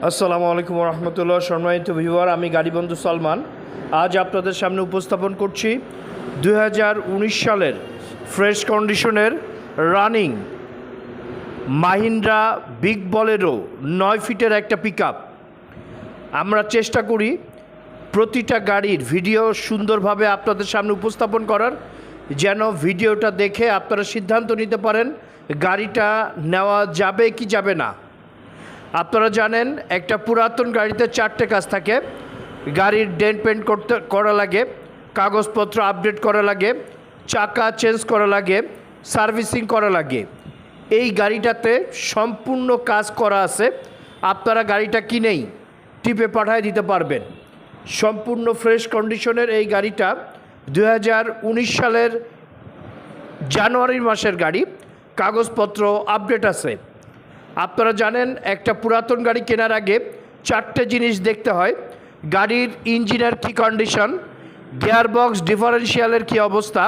আসসালামু আলাইকুম রহমতুল্লাহ। সম্মানিত ভিউয়ার, আমি গাড়ি বন্ধু সালমান। আজ আপনাদের সামনে উপস্থাপন করছি 2019 সালের ফ্রেশ কন্ডিশনের রানিং মাহিন্দ্রা বিগ বলেরো 9 ফিটের একটা পিকআপ। আমরা চেষ্টা করি প্রতিটা গাড়ির ভিডিও সুন্দরভাবে আপনাদের সামনে উপস্থাপন করার, যেন ভিডিওটা দেখে আপনারা সিদ্ধান্ত নিতে পারেন গাড়িটা নেওয়া যাবে কি যাবে না। আপনারা জানেন একটা পুরাতন গাড়িতে 4টে কাজ থাকে। গাড়ির ডেন্ট পেন্ট করা লাগে, কাগজপত্র আপডেট করা লাগে, চাকা চেঞ্জ করা লাগে, সার্ভিসিং করা লাগে। এই গাড়িটাতে সম্পূর্ণ কাজ করা আছে। আপনারা গাড়িটা কিনেই টিপে পাঠিয়ে দিতে পারবেন। সম্পূর্ণ ফ্রেশ কন্ডিশনের এই গাড়িটা 2019 সালের জানুয়ারি মাসের গাড়ি, কাগজপত্র আপডেট আছে। আপনারা জানেন একটা পুরাতন গাড়ি কেনার আগে 4টে জিনিস দেখতে হয়: গাড়ির ইঞ্জিনের কী কন্ডিশন, গিয়ারবক্স ডিফারেন্সিয়ালের কী অবস্থা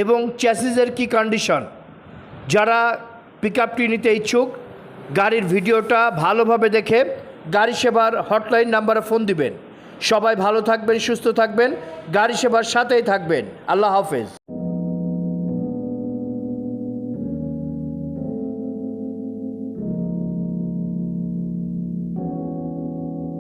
এবং চ্যাসিসের কী কন্ডিশন। যারা পিকআপটি নিতে ইচ্ছুক, গাড়ির ভিডিওটা ভালোভাবে দেখে গাড়ি সেবার হটলাইন নাম্বারে ফোন দিবেন। সবাই ভালো থাকবেন, সুস্থ থাকবেন, গাড়ি সেবার সাথেই থাকবেন। আল্লাহ হাফেজ।